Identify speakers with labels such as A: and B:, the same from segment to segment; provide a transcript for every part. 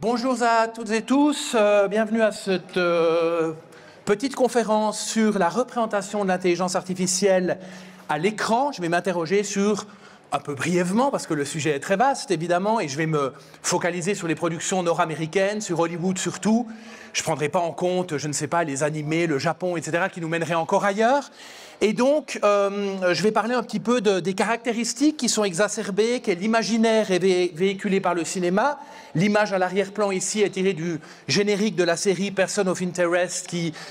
A: Bonjour à toutes et tous, bienvenue à cette petite conférence sur la représentation de l'intelligence artificielle à l'écran. Je vais m'interroger sur, un peu brièvement, parce que le sujet est très vaste évidemment, et je vais me focaliser sur les productions nord-américaines, sur Hollywood surtout. Je ne prendrai pas en compte, je ne sais pas, les animés, le Japon, etc., qui nous mèneraient encore ailleurs. Et donc, je vais parler un petit peu des caractéristiques qui sont exacerbées, qu'est l'imaginaire est véhiculé par le cinéma. L'image à l'arrière-plan ici est tirée du générique de la série Person of Interest,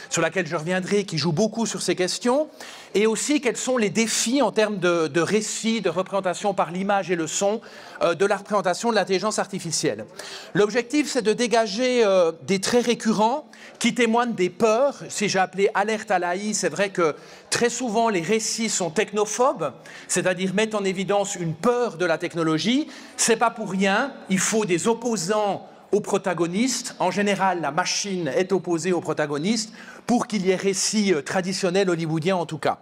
A: sur laquelle je reviendrai, qui joue beaucoup sur ces questions. Et aussi, quels sont les défis en termes de récit, de représentation par l'image et le son, de la représentation de l'intelligence artificielle. L'objectif, c'est de dégager des traits récurrents qui témoignent des peurs. Si j'ai appelé alerte à l'AI, c'est vrai que très souvent, les récits sont technophobes, c'est-à-dire mettent en évidence une peur de la technologie. C'est pas pour rien, il faut des opposants aux protagonistes. En général, la machine est opposée aux protagonistes pour qu'il y ait récit traditionnel hollywoodien en tout cas.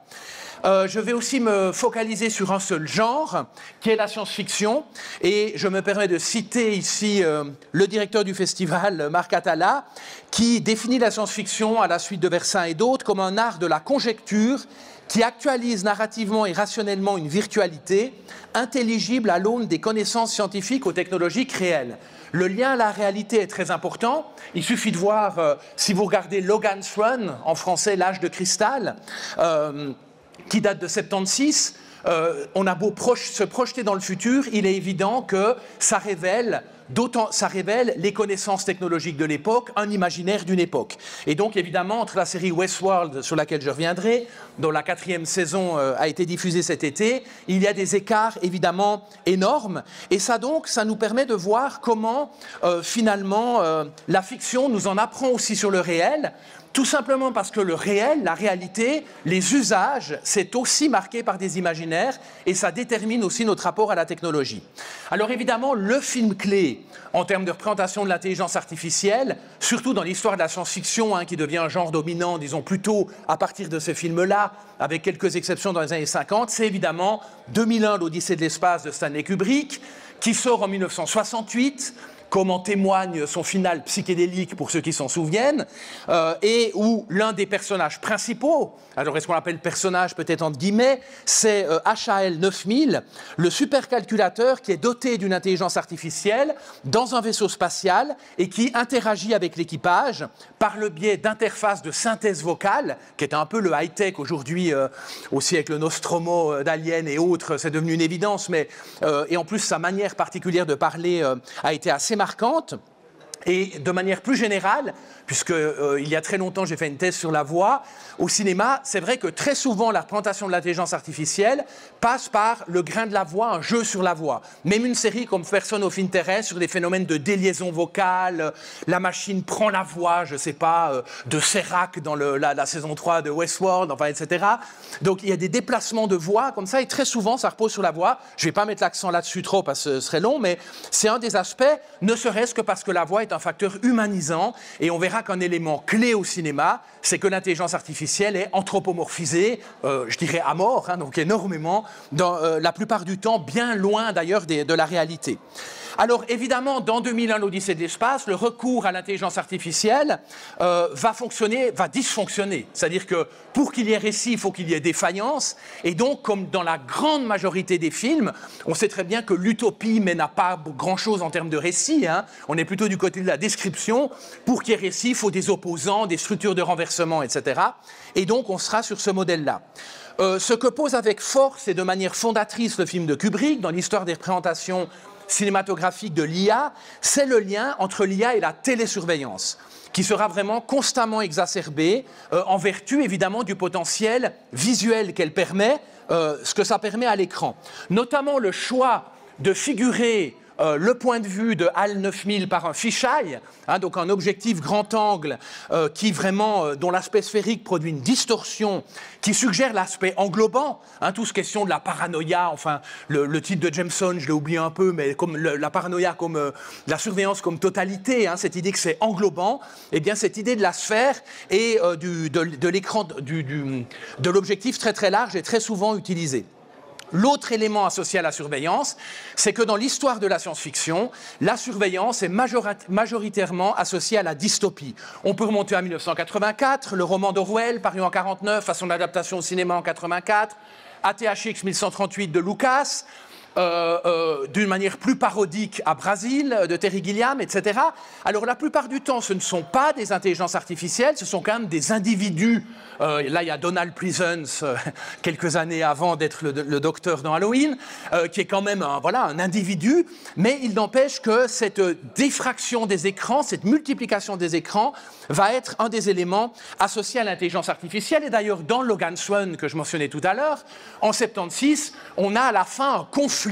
A: Je vais aussi me focaliser sur un seul genre, qui est la science-fiction. Et je me permets de citer ici le directeur du festival, Marc Atala, qui définit la science-fiction, à la suite de Versin et d'autres, comme un art de la conjecture qui actualise narrativement et rationnellement une virtualité intelligible à l'aune des connaissances scientifiques ou technologiques réelles. Le lien à la réalité est très important. Il suffit de voir, si vous regardez Logan's Run, en français L'âge de cristal, qui date de 76, on a beau se projeter dans le futur, il est évident que ça révèle les connaissances technologiques de l'époque, un imaginaire d'une époque. Et donc, évidemment, entre la série Westworld, sur laquelle je reviendrai, dont la 4e saison a été diffusée cet été, il y a des écarts, évidemment, énormes. Et ça, donc, ça nous permet de voir comment, finalement, la fiction nous en apprend aussi sur le réel, tout simplement parce que le réel, la réalité, les usages, c'est aussi marqué par des imaginaires et ça détermine aussi notre rapport à la technologie. Alors évidemment, le film clé en termes de représentation de l'intelligence artificielle, surtout dans l'histoire de la science-fiction, qui devient un genre dominant, disons plutôt à partir de ce film-là, avec quelques exceptions dans les années 50, c'est évidemment 2001, l'Odyssée de l'espace de Stanley Kubrick, qui sort en 1968, comme en témoigne son final psychédélique pour ceux qui s'en souviennent, et où l'un des personnages principaux, alors est-ce qu'on l'appelle personnage peut-être entre guillemets, c'est HAL 9000, le supercalculateur qui est doté d'une intelligence artificielle dans un vaisseau spatial et qui interagit avec l'équipage par le biais d'interfaces de synthèse vocale, qui est un peu le high-tech aujourd'hui, aussi avec le Nostromo d'Alien et autres, c'est devenu une évidence, mais, et en plus sa manière particulière de parler a été assez marquante. Et de manière plus générale, puisque il y a très longtemps j'ai fait une thèse sur la voix, au cinéma, c'est vrai que très souvent la représentation de l'intelligence artificielle passe par le grain de la voix, un jeu sur la voix. Même une série comme Person of Interest sur des phénomènes de déliaison vocale, la machine prend la voix, je ne sais pas, de Serac dans la saison 3 de Westworld, enfin, etc. Donc il y a des déplacements de voix comme ça, et très souvent ça repose sur la voix. Je ne vais pas mettre l'accent là-dessus trop parce que ce serait long, mais c'est un des aspects, ne serait-ce que parce que la voix est un facteur humanisant, et on verra qu'un élément clé au cinéma, c'est que l'intelligence artificielle est anthropomorphisée, je dirais à mort, donc énormément, la plupart du temps, bien loin d'ailleurs de la réalité. Alors évidemment, dans 2001, l'Odyssée de l'espace, le recours à l'intelligence artificielle va dysfonctionner. C'est-à-dire que pour qu'il y ait récit, il faut qu'il y ait défaillance. Et donc, comme dans la grande majorité des films, on sait très bien que l'utopie n'a pas grand-chose en termes de récit. On est plutôt du côté de la description. Pour qu'il y ait récit, il faut des opposants, des structures de renversement, etc. Et donc, on sera sur ce modèle-là. Ce que pose avec force et de manière fondatrice le film de Kubrick, dans l'histoire des représentations cinématographique de l'IA, c'est le lien entre l'IA et la télésurveillance, qui sera vraiment constamment exacerbé en vertu évidemment du potentiel visuel qu'elle permet, ce que ça permet à l'écran. Notamment le choix de figurer le point de vue de HAL 9000 par un fisheye, donc un objectif grand angle qui vraiment, dont l'aspect sphérique produit une distorsion qui suggère l'aspect englobant, tout ce question de la paranoïa, enfin le titre de Jameson, je l'ai oublié un peu, mais comme la paranoïa comme la surveillance comme totalité, cette idée que c'est englobant, et bien cette idée de la sphère et de l'écran de l'objectif très très large est très souvent utilisée. L'autre élément associé à la surveillance, c'est que dans l'histoire de la science-fiction, la surveillance est majoritairement associée à la dystopie. On peut remonter à 1984, le roman d'Orwell, paru en 1949, à son adaptation au cinéma en 1984, ATHX 1138 de Lucas, d'une manière plus parodique à Brésil, de Terry Gilliam, etc. Alors la plupart du temps, ce ne sont pas des intelligences artificielles, ce sont quand même des individus. Là, il y a Donald Pleasence, quelques années avant d'être le docteur dans Halloween, qui est quand même un individu, mais il n'empêche que cette diffraction des écrans, cette multiplication des écrans, va être un des éléments associés à l'intelligence artificielle. Et d'ailleurs, dans Logan Swan, que je mentionnais tout à l'heure, en 1976, on a à la fin un conflit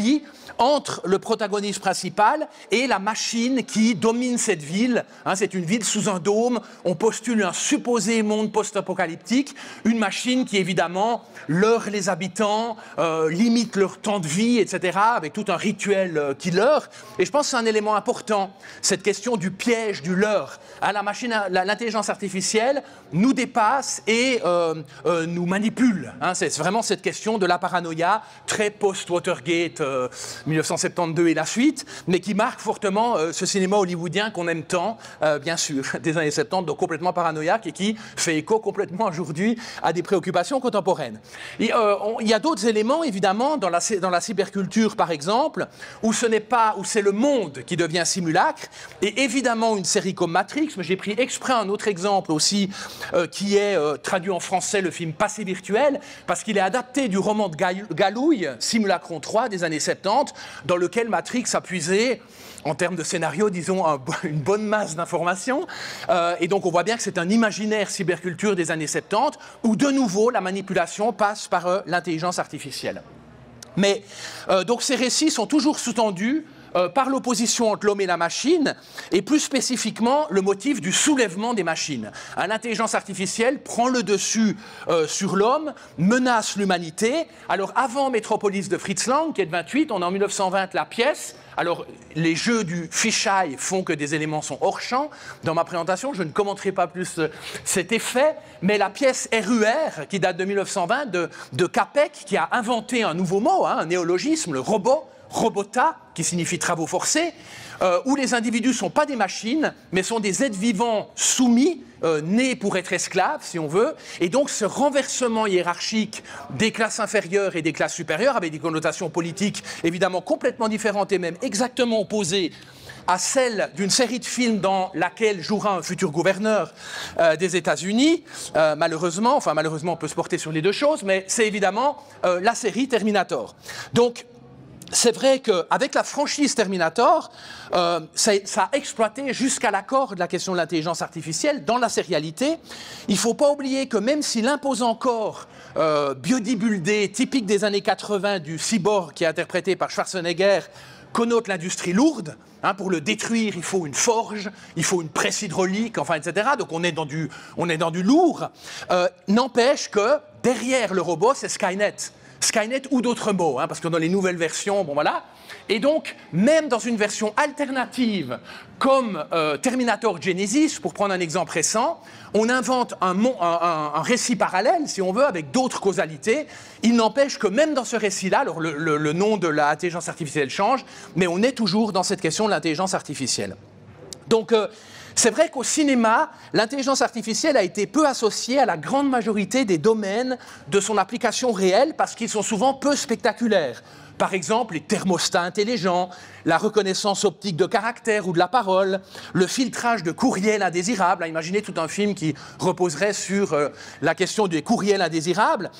A: entre le protagoniste principal et la machine qui domine cette ville. C'est une ville sous un dôme, on postule un supposé monde post-apocalyptique, une machine qui évidemment leurre les habitants, limite leur temps de vie, etc., avec tout un rituel qui leurre. Et je pense que c'est un élément important, cette question du piège, du leurre. L'intelligence artificielle nous dépasse et nous manipule. C'est vraiment cette question de la paranoïa, très post-Watergate, 1972 et la suite, mais qui marque fortement ce cinéma hollywoodien qu'on aime tant, bien sûr, des années 70, donc complètement paranoïaque et qui fait écho complètement aujourd'hui à des préoccupations contemporaines. Il y a d'autres éléments, évidemment, dans la cyberculture, par exemple, où c'est le monde qui devient simulacre, et évidemment une série comme Matrix, mais j'ai pris exprès un autre exemple aussi, qui est traduit en français, le film Passé virtuel, parce qu'il est adapté du roman de Galouille, Simulacron 3, des années 70, dans lequel Matrix a puisé, en termes de scénario, disons, une bonne masse d'informations. Et donc, on voit bien que c'est un imaginaire cyberculture des années 70, où, de nouveau, la manipulation passe par l'intelligence artificielle. Mais, donc, ces récits sont toujours sous-tendus par l'opposition entre l'homme et la machine, et plus spécifiquement le motif du soulèvement des machines. L'intelligence artificielle prend le dessus sur l'homme, menace l'humanité. Alors avant Metropolis de Fritz Lang, qui est de 28, on a en 1920 la pièce. Alors les jeux du fisheye font que des éléments sont hors champ. Dans ma présentation, je ne commenterai pas plus cet effet, mais la pièce RUR, qui date de 1920, de Capek, qui a inventé un nouveau mot, un néologisme, le robot, robota, qui signifie travaux forcés, où les individus ne sont pas des machines, mais sont des êtres vivants soumis, nés pour être esclaves, si on veut, et donc ce renversement hiérarchique des classes inférieures et des classes supérieures, avec des connotations politiques évidemment complètement différentes et même exactement opposées à celle d'une série de films dans laquelle jouera un futur gouverneur des États-Unis, malheureusement, on peut se porter sur les deux choses, mais c'est évidemment la série Terminator. Donc, c'est vrai qu'avec la franchise Terminator, ça a exploité jusqu'à l'accord de la question de l'intelligence artificielle dans la sérialité. Il ne faut pas oublier que même s'il impose encore bodybuildé, typique des années 80 du cyborg qui est interprété par Schwarzenegger, connote l'industrie lourde. Pour le détruire, il faut une forge, il faut une presse hydraulique, etc. Donc on est dans du lourd. N'empêche que derrière le robot, c'est Skynet. Skynet ou d'autres mots, parce que dans les nouvelles versions, voilà. Et donc, même dans une version alternative, comme Terminator Genesis, pour prendre un exemple récent, on invente un récit parallèle, si on veut, avec d'autres causalités. Il n'empêche que même dans ce récit-là, alors le nom de l'intelligence artificielle change, mais on est toujours dans cette question de l'intelligence artificielle. Donc, c'est vrai qu'au cinéma, l'intelligence artificielle a été peu associée à la grande majorité des domaines de son application réelle parce qu'ils sont souvent peu spectaculaires. Par exemple, les thermostats intelligents, la reconnaissance optique de caractère ou de la parole, le filtrage de courriels indésirables. Imaginez tout un film qui reposerait sur la question des courriels indésirables.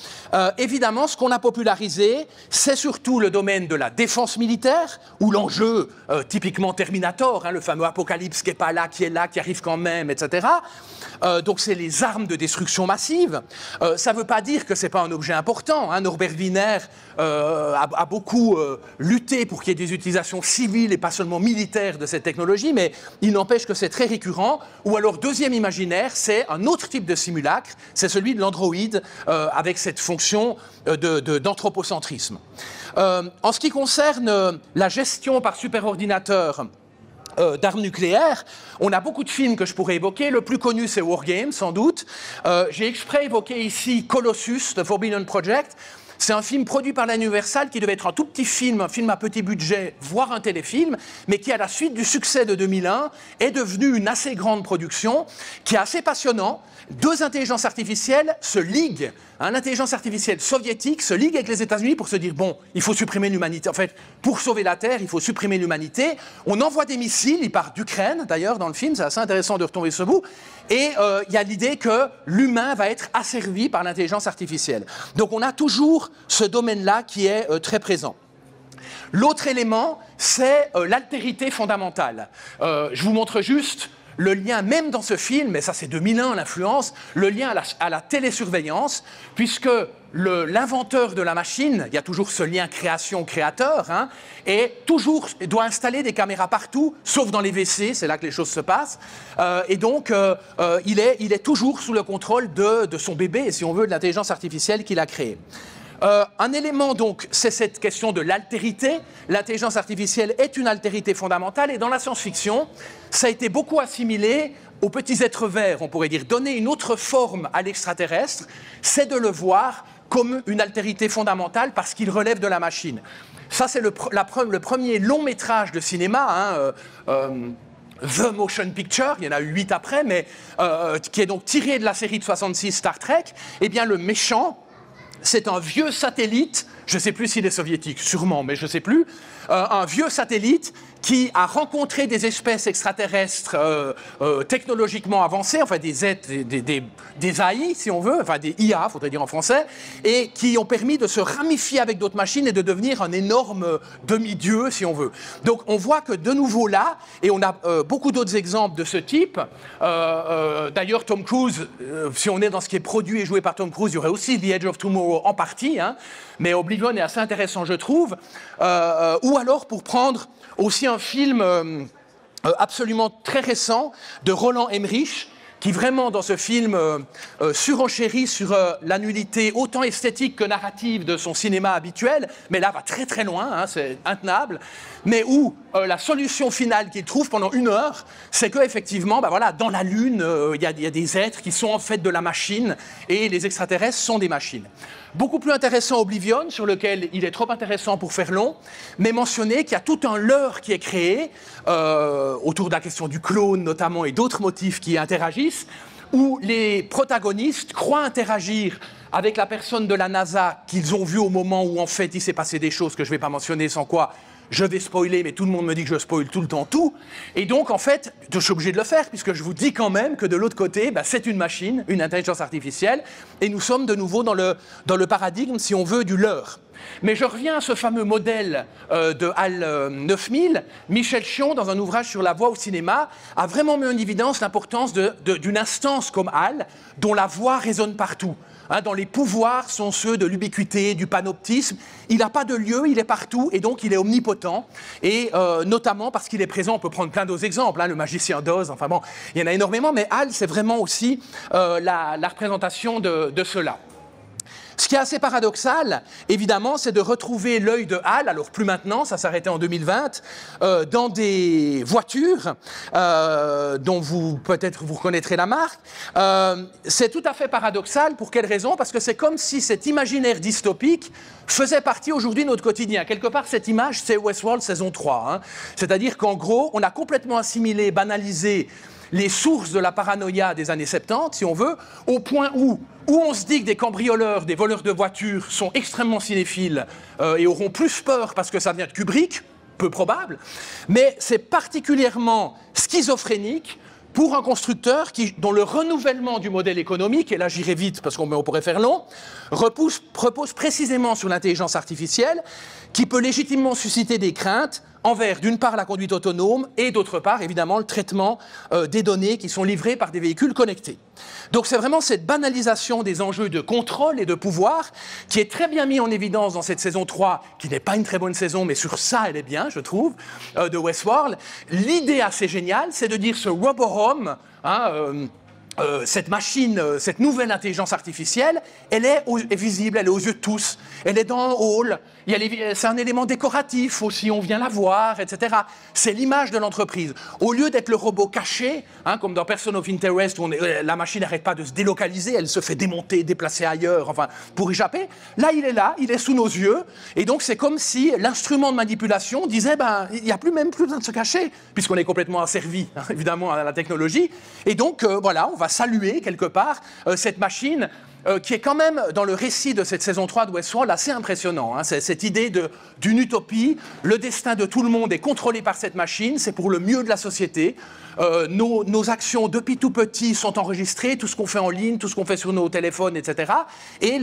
A: Évidemment, ce qu'on a popularisé, c'est surtout le domaine de la défense militaire, où l'enjeu, typiquement Terminator, le fameux apocalypse qui n'est pas là, qui est là, qui arrive quand même, etc. Donc c'est les armes de destruction massive. Ça ne veut pas dire que ce n'est pas un objet important. Norbert Wiener a beaucoup lutté pour qu'il y ait des utilisations civiles et pas seulement militaires de cette technologie, mais il n'empêche que c'est très récurrent. Ou alors, deuxième imaginaire, c'est un autre type de simulacre, c'est celui de l'androïde avec cette fonction d'anthropocentrisme. En ce qui concerne la gestion par superordinateur d'armes nucléaires, on a beaucoup de films que je pourrais évoquer. Le plus connu, c'est War Games, sans doute. J'ai exprès évoqué ici Colossus, The Forbidden Project. C'est un film produit par la Universal qui devait être un tout petit film, un film à petit budget, voire un téléfilm, mais qui, à la suite du succès de 2001, est devenu une assez grande production, qui est assez passionnant. Deux intelligences artificielles se liguent. L'intelligence artificielle soviétique se ligue avec les États-Unis pour se dire, bon, il faut supprimer l'humanité. En fait, pour sauver la Terre, il faut supprimer l'humanité. On envoie des missiles, ils partent d'Ukraine, d'ailleurs, dans le film, c'est assez intéressant de retomber sur ce bout. Et il y a l'idée que l'humain va être asservi par l'intelligence artificielle. Donc on a toujours ce domaine-là qui est très présent. L'autre élément, c'est l'altérité fondamentale. Je vous montre juste le lien, même dans ce film, et ça c'est 2001 l'influence, le lien à la télésurveillance, puisque l'inventeur de la machine, il y a toujours ce lien création-créateur, et toujours doit installer des caméras partout, sauf dans les WC, c'est là que les choses se passent, et donc il est toujours sous le contrôle de son bébé, si on veut, de l'intelligence artificielle qu'il a créée. Un élément, donc, c'est cette question de l'altérité. L'intelligence artificielle est une altérité fondamentale, et dans la science-fiction, ça a été beaucoup assimilé aux petits êtres verts, on pourrait dire. Donner une autre forme à l'extraterrestre, c'est de le voir comme une altérité fondamentale parce qu'il relève de la machine. Ça, c'est le premier long métrage de cinéma, The Motion Picture, il y en a eu 8 après, mais qui est donc tiré de la série de 66 Star Trek. Eh bien, le méchant, c'est un vieux satellite, je ne sais plus s'il est soviétique, sûrement, mais je ne sais plus, un vieux satellite qui a rencontré des espèces extraterrestres technologiquement avancées, enfin des AI, si on veut, enfin des IA, il faudrait dire en français, et qui ont permis de se ramifier avec d'autres machines et de devenir un énorme demi-dieu, si on veut. Donc on voit que de nouveau là, et on a beaucoup d'autres exemples de ce type, d'ailleurs Tom Cruise, si on est dans ce qui est produit et joué par Tom Cruise, il y aurait aussi The Edge of Tomorrow en partie, mais Oblivion est assez intéressant, je trouve, ou alors pour prendre aussi un film absolument très récent de Roland Emmerich, qui vraiment dans ce film surenchérit sur la nullité autant esthétique que narrative de son cinéma habituel, mais là va très très loin, c'est intenable, mais où la solution finale qu'il trouve pendant 1 heure, c'est qu'effectivement, dans la Lune, il y a des êtres qui sont en fait de la machine, et les extraterrestres sont des machines. Beaucoup plus intéressant Oblivion, sur lequel il est trop intéressant pour faire long, mais mentionner qu'il y a tout un leurre qui est créé, autour de la question du clone notamment, et d'autres motifs qui interagissent, où les protagonistes croient interagir avec la personne de la NASA qu'ils ont vue au moment où en fait il s'est passé des choses que je ne vais pas mentionner, sans quoi je vais spoiler, mais tout le monde me dit que je spoil tout le temps tout. Et donc, en fait, je suis obligé de le faire, puisque je vous dis quand même que de l'autre côté, c'est une machine, une intelligence artificielle, et nous sommes de nouveau dans le paradigme, si on veut, du leurre. Mais je reviens à ce fameux modèle de HAL 9000. Michel Chion, dans un ouvrage sur la voix au cinéma, a vraiment mis en évidence l'importance d'une instance comme HAL, dont la voix résonne partout. Dont les pouvoirs sont ceux de l'ubiquité, du panoptisme. Il n'a pas de lieu, il est partout, et donc il est omnipotent. Et notamment parce qu'il est présent, on peut prendre plein d'autres exemples, le magicien d'Oz, enfin bon, il y en a énormément, mais HAL, c'est vraiment aussi la représentation de cela. Ce qui est assez paradoxal, évidemment, c'est de retrouver l'œil de HAL, alors plus maintenant, ça s'arrêtait en 2020, dans des voitures dont peut-être vous reconnaîtrez la marque. C'est tout à fait paradoxal. Pour quelle raison? Parce que c'est comme si cet imaginaire dystopique faisait partie aujourd'hui de notre quotidien. Quelque part, cette image, c'est Westworld saison 3. C'est-à-dire qu'en gros, on a complètement assimilé, banalisé les sources de la paranoïa des années 70, si on veut, au point où on se dit que des cambrioleurs, des voleurs de voitures sont extrêmement cinéphiles et auront plus peur parce que ça vient de Kubrick, peu probable, mais c'est particulièrement schizophrénique pour un constructeur dont le renouvellement du modèle économique, et là j'irai vite parce qu'on pourrait faire long, repose précisément sur l'intelligence artificielle qui peut légitimement susciter des craintes envers, d'une part, la conduite autonome et, d'autre part, évidemment, le traitement des données qui sont livrées par des véhicules connectés. Donc c'est vraiment cette banalisation des enjeux de contrôle et de pouvoir qui est très bien mis en évidence dans cette saison 3, qui n'est pas une très bonne saison, mais sur ça, elle est bien, je trouve, de Westworld. L'idée assez géniale, c'est de dire ce robot-homme, cette machine, cette nouvelle intelligence artificielle, elle est visible, elle est aux yeux de tous, elle est dans un hall, c'est un élément décoratif aussi, on vient la voir, etc. C'est l'image de l'entreprise. Au lieu d'être le robot caché, hein, comme dans Person of Interest, où la machine n'arrête pas de se délocaliser, elle se fait démonter, déplacer ailleurs, enfin, pour échapper, là, il est sous nos yeux, et donc c'est comme si l'instrument de manipulation disait, ben, il n'y a même plus besoin de se cacher, puisqu'on est complètement asservi, hein, évidemment, à la technologie, et donc, voilà, on va saluer quelque part cette machine qui est quand même, dans le récit de cette saison 3 de Westworld, assez impressionnant. Hein. C'est cette idée d'une utopie, le destin de tout le monde est contrôlé par cette machine, c'est pour le mieux de la société. Nos actions depuis tout petit sont enregistrées, tout ce qu'on fait en ligne, tout ce qu'on fait sur nos téléphones, etc. Et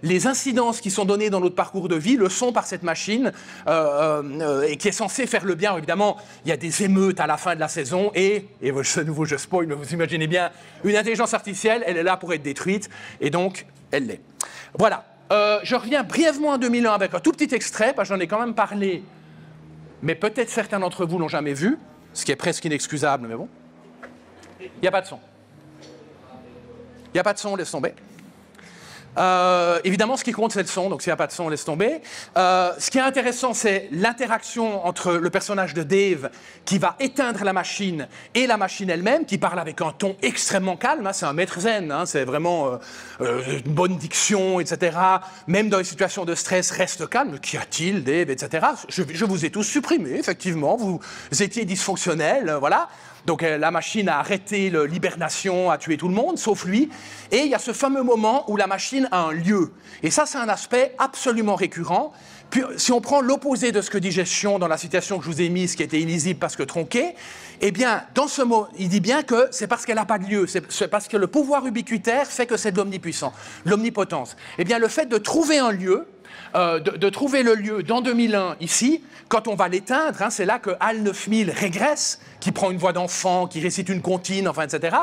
A: les incidences qui sont données dans notre parcours de vie le sont par cette machine et qui est censée faire le bien. Évidemment, il y a des émeutes à la fin de la saison et de nouveau je spoil, mais vous imaginez bien, une intelligence artificielle, elle est là pour être détruite et donc elle l'est. Voilà. Je reviens brièvement en 2001 avec un tout petit extrait, parce que j'en ai quand même parlé, mais peut-être certains d'entre vous l'ont jamais vu. Ce qui est presque inexcusable, mais bon. Il n'y a pas de son. Il n'y a pas de son, laisse tomber. Évidemment, ce qui compte, c'est le son, donc s'il n'y a pas de son, laisse tomber. Ce qui est intéressant, c'est l'interaction entre le personnage de Dave, qui va éteindre la machine, et la machine elle-même, qui parle avec un ton extrêmement calme. Hein, c'est un maître zen, hein, c'est vraiment une bonne diction, etc. Même dans les situations de stress, reste calme. Qu'y a-t-il, Dave, etc. Je vous ai tous supprimés, effectivement. Vous étiez dysfonctionnels, voilà. Donc la machine a arrêté l'hibernation, a tué tout le monde, sauf lui. Et il y a ce fameux moment où la machine a un lieu. Et ça, c'est un aspect absolument récurrent. Puis, si on prend l'opposé de ce que dit Gestion dans la citation que je vous ai mise, qui était illisible parce que tronquée, eh bien, dans ce mot, il dit bien que c'est parce qu'elle n'a pas de lieu, c'est parce que le pouvoir ubiquitaire fait que c'est de l'omnipuissant, l'omnipotence. Eh bien, le fait de trouver un lieu, de trouver le lieu dans 2001 ici, quand on va l'éteindre, hein, c'est là que HAL 9000 régresse, qui prend une voix d'enfant, qui récite une comptine, enfin, etc.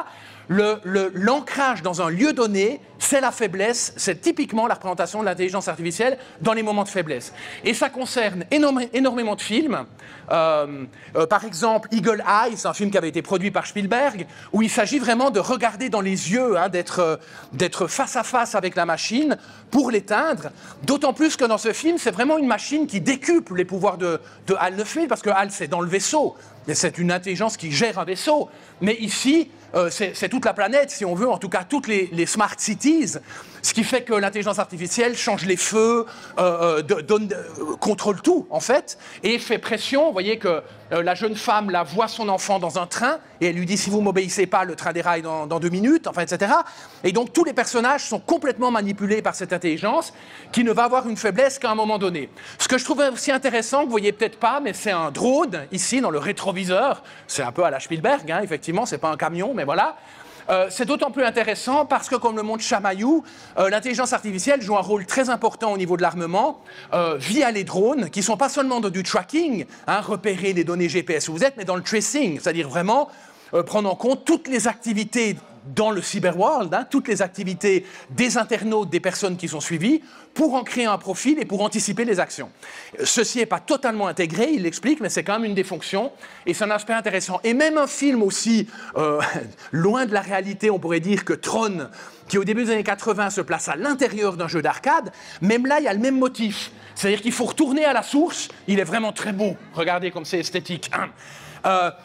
A: L'ancrage dans un lieu donné, c'est la faiblesse, c'est typiquement la représentation de l'intelligence artificielle dans les moments de faiblesse. Et ça concerne énormément de films. Par exemple, Eagle Eye, c'est un film qui avait été produit par Spielberg, où il s'agit vraiment de regarder dans les yeux, hein, d'être face à face avec la machine pour l'éteindre. D'autant plus que dans ce film, c'est vraiment une machine qui décuple les pouvoirs de HAL 9000, parce que HAL, c'est dans le vaisseau. C'est une intelligence qui gère un vaisseau. Mais ici, c'est toute la planète, si on veut, en tout cas toutes les smart cities, ce qui fait que l'intelligence artificielle change les feux, contrôle tout, en fait, et fait pression. Vous voyez que la jeune femme là, voit son enfant dans un train, et elle lui dit « si vous ne m'obéissez pas, le train déraille dans 2 minutes », enfin, etc. Et donc tous les personnages sont complètement manipulés par cette intelligence, qui ne va avoir une faiblesse qu'à un moment donné. Ce que je trouvais aussi intéressant, que vous ne voyez peut-être pas, mais c'est un drone, ici, dans le rétroviseur. C'est un peu à la Spielberg, hein, effectivement, c'est pas un camion, mais voilà. C'est d'autant plus intéressant parce que, comme le montre Chamayou, l'intelligence artificielle joue un rôle très important au niveau de l'armement via les drones, qui ne sont pas seulement dans du tracking, hein, repérer les données GPS où vous êtes, mais dans le tracing, c'est-à-dire vraiment prendre en compte toutes les activités dans le cyberworld, hein, toutes les activités des internautes, des personnes qui sont suivies, pour en créer un profil et pour anticiper les actions. Ceci n'est pas totalement intégré, il l'explique, mais c'est quand même une des fonctions, et c'est un aspect intéressant. Et même un film aussi loin de la réalité, on pourrait dire, que Tron, qui au début des années 80 se place à l'intérieur d'un jeu d'arcade, même là, il y a le même motif. C'est-à-dire qu'il faut retourner à la source, il est vraiment très beau, regardez comme c'est esthétique, hein.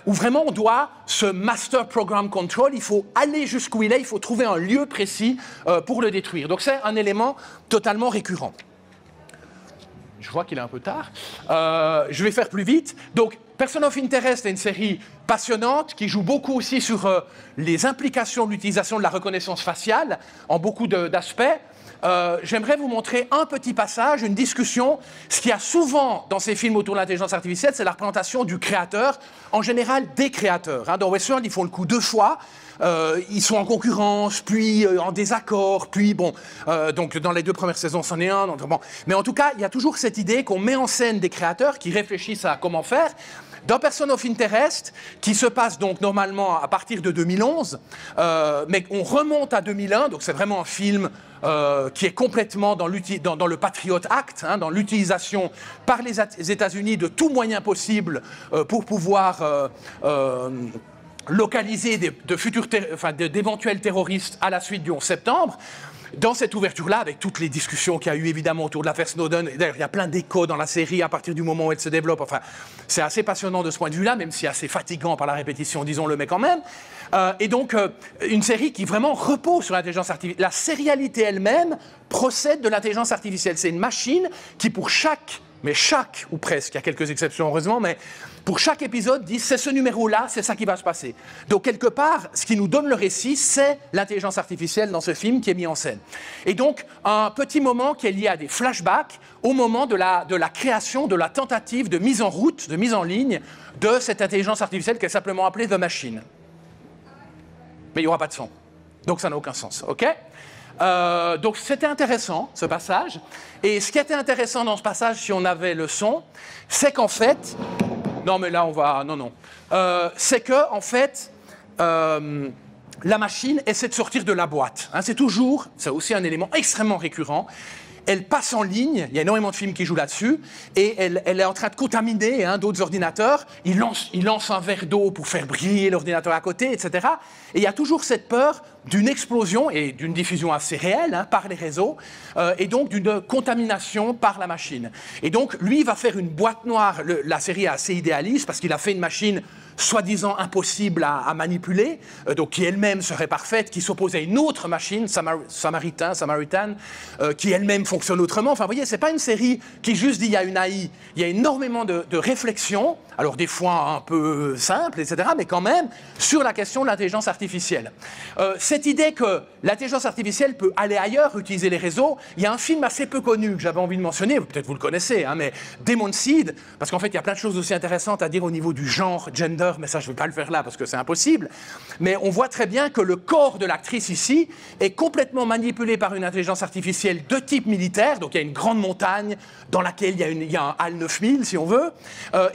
A: Où vraiment on doit, ce Master Program Control, il faut aller jusqu'où il est, il faut trouver un lieu précis pour le détruire. Donc c'est un élément totalement récurrent. Je vois qu'il est un peu tard. Je vais faire plus vite. Donc, Person of Interest est une série passionnante qui joue beaucoup aussi sur les implications de l'utilisation de la reconnaissance faciale en beaucoup d'aspects. J'aimerais vous montrer un petit passage, une discussion. Ce qu'il y a souvent dans ces films autour de l'intelligence artificielle, c'est la représentation du créateur, en général des créateurs. Hein, dans Westworld, ils font le coup 2 fois. Ils sont en concurrence, puis en désaccord, puis bon, donc dans les 2 premières saisons, c'en est un. Donc, bon. Mais en tout cas, il y a toujours cette idée qu'on met en scène des créateurs qui réfléchissent à comment faire. Dans Person of Interest, qui se passe donc normalement à partir de 2011, mais on remonte à 2001, donc c'est vraiment un film qui est complètement dans le Patriot Act, hein, dans l'utilisation par les États-Unis de tout moyen possible pour pouvoir localiser d'éventuels terroristes à la suite du 11 septembre. Dans cette ouverture-là, avec toutes les discussions qu'il y a eu évidemment autour de l'affaire Snowden, d'ailleurs il y a plein d'échos dans la série à partir du moment où elle se développe, enfin c'est assez passionnant de ce point de vue-là, même si assez fatigant par la répétition, disons-le, mais quand même. Et donc une série qui vraiment repose sur l'intelligence artificielle. La sérialité elle-même procède de l'intelligence artificielle. C'est une machine qui pour chaque, ou presque, il y a quelques exceptions heureusement, mais pour chaque épisode dit c'est ce numéro-là, c'est ça qui va se passer. Donc quelque part, ce qui nous donne le récit, c'est l'intelligence artificielle dans ce film qui est mis en scène. Et donc un petit moment qui est lié à des flashbacks au moment de la création, de la tentative de mise en route, de mise en ligne de cette intelligence artificielle qui est simplement appelée The Machine. Mais il n'y aura pas de son. Donc ça n'a aucun sens, ok ? Donc c'était intéressant, ce passage. Et ce qui était intéressant dans ce passage, si on avait le son, c'est qu'en fait... Non, mais là, on va... Non. C'est que, en fait, la machine essaie de sortir de la boîte. Hein, c'est aussi un élément extrêmement récurrent. Elle passe en ligne, il y a énormément de films qui jouent là-dessus, et elle est en train de contaminer d'autres ordinateurs. Il lance un verre d'eau pour faire briller l'ordinateur à côté, etc. Et il y a toujours cette peur d'une explosion et d'une diffusion assez réelle par les réseaux, et donc d'une contamination par la machine. Et donc, lui, il va faire une boîte noire. La série est assez idéaliste parce qu'il a fait une machine soi-disant impossible à manipuler, donc qui elle-même serait parfaite, qui s'oppose à une autre machine, Samaritan, qui elle-même fonctionne autrement. Enfin, vous voyez, c'est pas une série qui juste dit il y a une AI, il y a énormément de réflexions, alors des fois un peu simples, etc., mais quand même, sur la question de l'intelligence artificielle. Cette idée que l'intelligence artificielle peut aller ailleurs, utiliser les réseaux, il y a un film assez peu connu que j'avais envie de mentionner, peut-être vous le connaissez, mais Demon Seed, parce qu'en fait, il y a plein de choses aussi intéressantes à dire au niveau du genre, gender, mais ça, je ne vais pas le faire là parce que c'est impossible. Mais on voit très bien que le corps de l'actrice ici est complètement manipulé par une intelligence artificielle de type militaire. Donc, il y a une grande montagne dans laquelle il y a un HAL 9000, si on veut.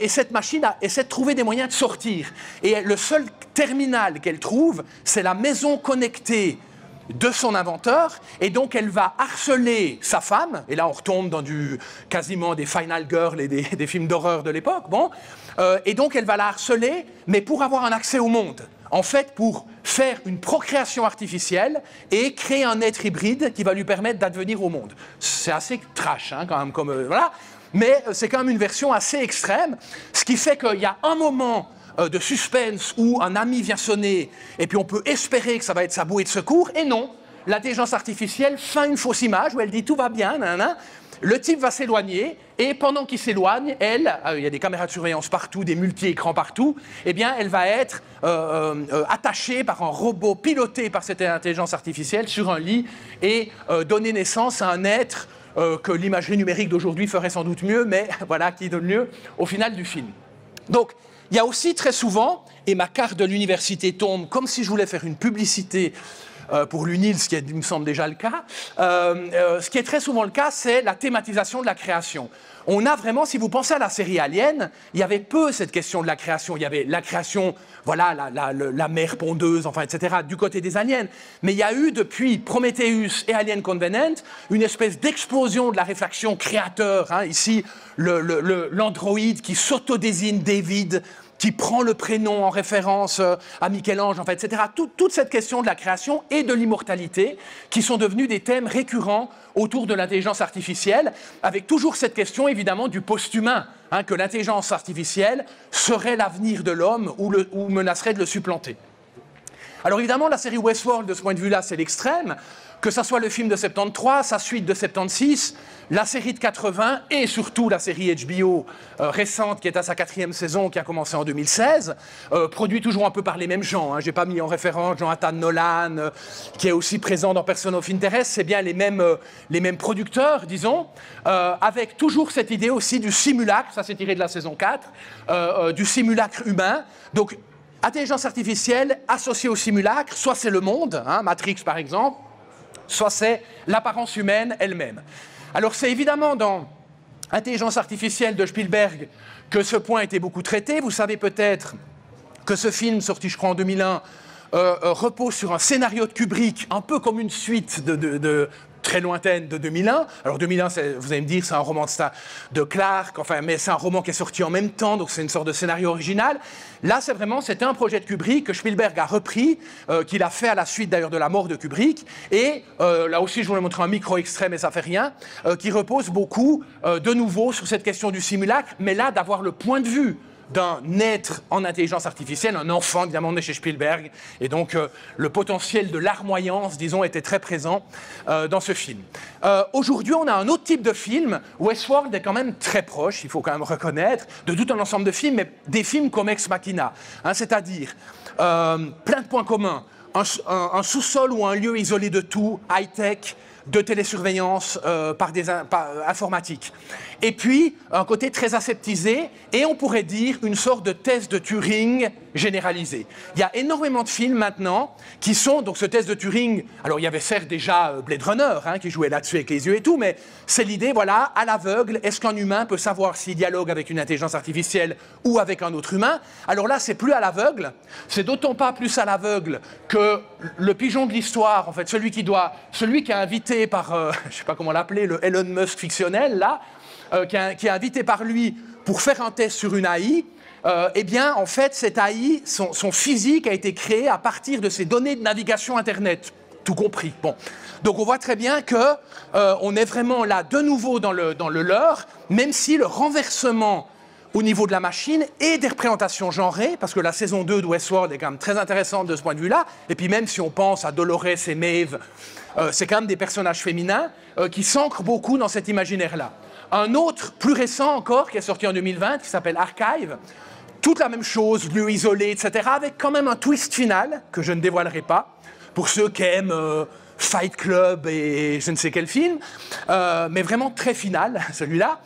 A: Et cette machine essaie de trouver des moyens de sortir. Et le seul terminal qu'elle trouve, c'est la maison connectée de son inventeur, et donc elle va harceler sa femme, et là on retombe dans quasiment des Final Girl et des films d'horreur de l'époque, et donc elle va la harceler, mais pour avoir un accès au monde, en fait pour faire une procréation artificielle et créer un être hybride qui va lui permettre d'advenir au monde. C'est assez trash, quand même, voilà, mais c'est quand même une version assez extrême, ce qui fait qu'il y a un moment de suspense où un ami vient sonner et puis on peut espérer que ça va être sa bouée de secours, et non, l'intelligence artificielle fait une fausse image où elle dit tout va bien, le type va s'éloigner et pendant qu'il s'éloigne, il y a des caméras de surveillance partout, des multi-écrans partout, eh bien elle va être attachée par un robot piloté par cette intelligence artificielle sur un lit et donner naissance à un être que l'imagerie numérique d'aujourd'hui ferait sans doute mieux, mais voilà, qui donne lieu au final du film. Donc, il y a aussi très souvent, et ma carte de l'université tombe comme si je voulais faire une publicité pour l'UNIL, ce qui me semble déjà le cas, ce qui est très souvent le cas, c'est la thématisation de la création. On a vraiment, si vous pensez à la série Alien, il y avait peu cette question de la création. Il y avait la création, voilà, la mer pondeuse, enfin, etc., du côté des aliens. Mais il y a eu, depuis Prometheus et Alien Covenant, une espèce d'explosion de la réflexion créateur. Ici, l'androïde qui s'autodésigne David, qui prend le prénom en référence à Michel-Ange, enfin, etc. Toute cette question de la création et de l'immortalité qui sont devenus des thèmes récurrents autour de l'intelligence artificielle, avec toujours cette question, évidemment, du post-humain, que l'intelligence artificielle serait l'avenir de l'homme ou menacerait de le supplanter. Alors évidemment, la série Westworld, de ce point de vue-là, c'est l'extrême, que ça soit le film de 73, sa suite de 76, la série de 80 et surtout la série HBO récente qui est à sa 4e saison, qui a commencé en 2016, produit toujours un peu par les mêmes gens. Je n'ai pas mis en référence Jonathan Nolan, qui est aussi présent dans Person of Interest, c'est bien les mêmes producteurs, disons, avec toujours cette idée aussi du simulacre, ça c'est tiré de la saison 4, du simulacre humain. Donc, intelligence artificielle associée au simulacre, soit c'est le monde, Matrix par exemple, soit c'est l'apparence humaine elle-même. Alors c'est évidemment dans Intelligence artificielle de Spielberg que ce point était beaucoup traité. Vous savez peut-être que ce film, sorti je crois en 2001, repose sur un scénario de Kubrick, un peu comme une suite très lointaine de 2001. Alors 2001, vous allez me dire, c'est un roman de Clarke, enfin, mais c'est un roman qui est sorti en même temps, donc c'est une sorte de scénario original. Là, c'était un projet de Kubrick que Spielberg a repris, qu'il a fait à la suite d'ailleurs de la mort de Kubrick. Et là aussi, je voulais montrer un micro-extrait, mais ça fait rien, qui repose beaucoup, de nouveau, sur cette question du simulacre, mais là, d'avoir le point de vue d'un être en intelligence artificielle, un enfant, évidemment, né chez Spielberg. Et donc, le potentiel de larmoyance, disons, était très présent dans ce film. Aujourd'hui, on a un autre type de film. Westworld est quand même très proche, il faut quand même reconnaître, de tout un ensemble de films, mais des films comme Ex Machina. Hein, c'est-à-dire, plein de points communs. Un sous-sol ou un lieu isolé de tout, high-tech, de télésurveillance informatique. Et puis, un côté très aseptisé, et on pourrait dire une sorte de test de Turing généralisé. Il y a énormément de films maintenant qui sont, donc ce test de Turing, alors il y avait certes déjà Blade Runner, hein, qui jouait là-dessus avec les yeux et tout, mais c'est l'idée, voilà, à l'aveugle, est-ce qu'un humain peut savoir s'il dialogue avec une intelligence artificielle ou avec un autre humain? Alors là, c'est plus à l'aveugle, c'est d'autant pas plus à l'aveugle que le pigeon de l'histoire, en fait, celui qui est invité par, je ne sais pas comment l'appeler, le Elon Musk fictionnel, là, qui est invité par lui pour faire un test sur une AI, eh bien, en fait, cette AI, son physique a été créé à partir de ses données de navigation Internet, tout compris. Bon. Donc, on voit très bien qu'on est vraiment là, de nouveau, dans le leurre, même si le renversement au niveau de la machine et des représentations genrées, parce que la saison 2 de Westworld est quand même très intéressante de ce point de vue-là, et puis même si on pense à Dolores et Maeve, c'est quand même des personnages féminins qui s'ancrent beaucoup dans cet imaginaire-là. Un autre, plus récent encore, qui est sorti en 2020, qui s'appelle Archive, toute la même chose, lieu isolé, etc., avec quand même un twist final, que je ne dévoilerai pas, pour ceux qui aiment Fight Club et je ne sais quel film, mais vraiment très final, celui-là.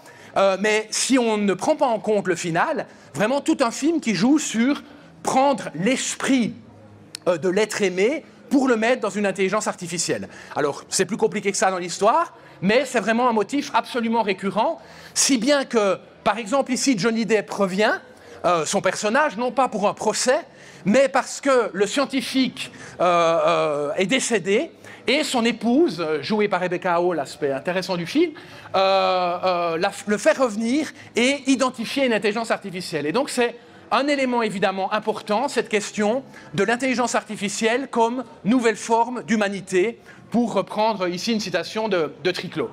A: Mais si on ne prend pas en compte le final, vraiment tout un film qui joue sur prendre l'esprit de l'être aimé pour le mettre dans une intelligence artificielle. Alors, c'est plus compliqué que ça dans l'histoire, mais c'est vraiment un motif absolument récurrent, si bien que, par exemple, ici, Johnny Depp revient, son personnage, non pas pour un procès, mais parce que le scientifique est décédé, et son épouse, jouée par Rebecca Hall, l'aspect intéressant du film, le fait revenir et identifier une intelligence artificielle. Et donc c'est un élément évidemment important, cette question de l'intelligence artificielle comme nouvelle forme d'humanité, pour reprendre ici une citation de Triclot.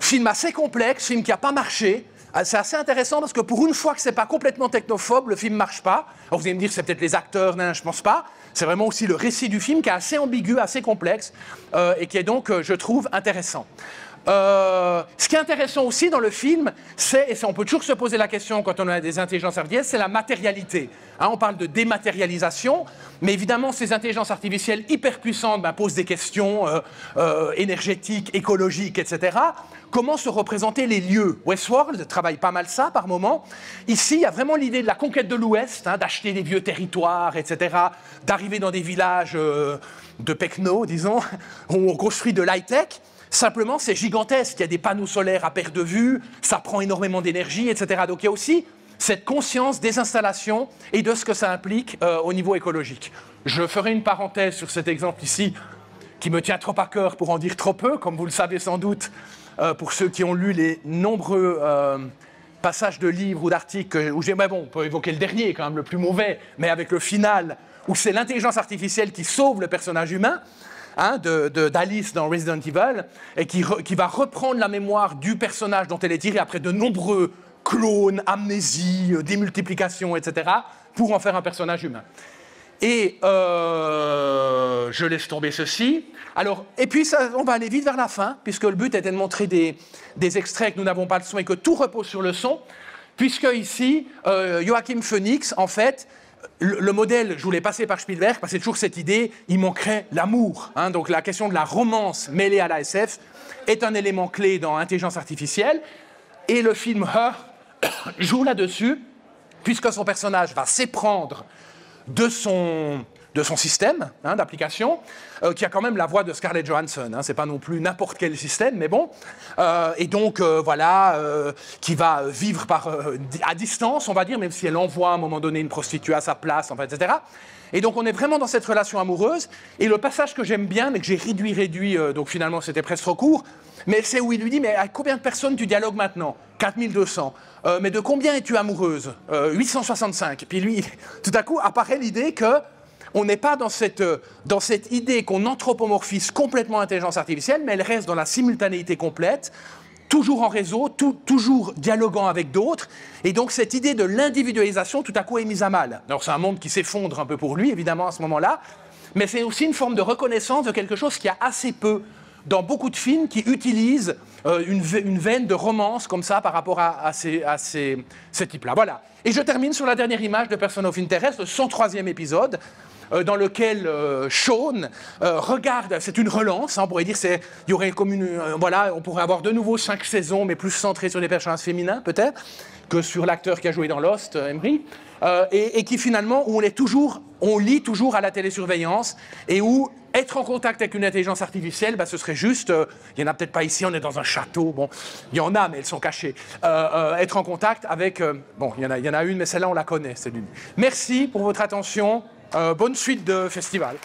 A: Film assez complexe, film qui n'a pas marché. C'est assez intéressant parce que pour une fois que c'est pas complètement technophobe, le film marche pas. Alors vous allez me dire c'est peut-être les acteurs, non, je pense pas. C'est vraiment aussi le récit du film qui est assez ambigu, assez complexe et qui est donc, je trouve, intéressant. Ce qui est intéressant aussi dans le film, et on peut toujours se poser la question quand on a des intelligences artificielles, c'est la matérialité. Hein, on parle de dématérialisation, mais évidemment ces intelligences artificielles hyper puissantes posent des questions énergétiques, écologiques, etc. Comment se représenter les lieux? Westworld travaille pas mal ça par moment. Ici, il y a vraiment l'idée de la conquête de l'Ouest, hein, d'acheter des vieux territoires, etc., d'arriver dans des villages de pecno, disons, où on construit de l'high-tech. Simplement, c'est gigantesque. Il y a des panneaux solaires à perte de vue, ça prend énormément d'énergie, etc. Donc il y a aussi cette conscience des installations et de ce que ça implique au niveau écologique. Je ferai une parenthèse sur cet exemple ici, qui me tient trop à cœur pour en dire trop peu, comme vous le savez sans doute, pour ceux qui ont lu les nombreux passages de livres ou d'articles où mais bon, on peut évoquer le dernier, quand même le plus mauvais, mais avec le final, où c'est l'intelligence artificielle qui sauve le personnage humain, hein, d'Alice dans Resident Evil, et qui va reprendre la mémoire du personnage dont elle est tirée après de nombreux clones, amnésie, démultiplication, etc., pour en faire un personnage humain. Et je laisse tomber ceci. Alors, et puis, on va aller vite vers la fin, puisque le but était de montrer des extraits que nous n'avons pas le son et que tout repose sur le son, puisque ici, Joachim Phoenix, en fait, le modèle, je voulais passer par Spielberg, parce que c'est toujours cette idée, il manquerait l'amour. Hein, donc la question de la romance mêlée à la SF est un élément clé dans l'intelligence artificielle, et le film Her joue là-dessus, puisque son personnage va s'éprendre de son son système d'application, qui a quand même la voix de Scarlett Johansson. C'est pas non plus n'importe quel système, mais bon. Et donc, voilà, qui va vivre à distance, on va dire, même si elle envoie à un moment donné une prostituée à sa place, enfin, etc. Et donc, on est vraiment dans cette relation amoureuse. Et le passage que j'aime bien, mais que j'ai réduit, donc finalement, c'était presque trop court, mais c'est où il lui dit, mais à combien de personnes tu dialogues maintenant? 4200. Mais de combien es-tu amoureuse? 865. Puis lui, tout à coup, apparaît l'idée que on n'est pas dans cette idée qu'on anthropomorphise complètement l'intelligence artificielle, mais elle reste dans la simultanéité complète, toujours en réseau, toujours dialoguant avec d'autres. Et donc cette idée de l'individualisation, tout à coup, est mise à mal. Alors c'est un monde qui s'effondre un peu pour lui, évidemment, à ce moment-là, mais c'est aussi une forme de reconnaissance de quelque chose qui a assez peu dans beaucoup de films qui utilisent une veine de romance comme ça par rapport à ces types-là. Voilà. Et je termine sur la dernière image de Person of Interest, le 103e épisode, dans lequel Sean regarde, c'est une relance, on pourrait dire, il y aurait comme voilà, on pourrait avoir de nouveau 5 saisons, mais plus centrées sur les personnages féminins peut-être, que sur l'acteur qui a joué dans Lost, Emery, et qui finalement, où on lit toujours à la télésurveillance, et où être en contact avec une intelligence artificielle, ce serait juste, il n'y en a peut-être pas ici, on est dans un château, bon, il y en a, mais elles sont cachées. Être en contact avec, bon, il y en a une, mais celle-là, on la connaît, c'est l'une. Merci pour votre attention, bonne suite de festival.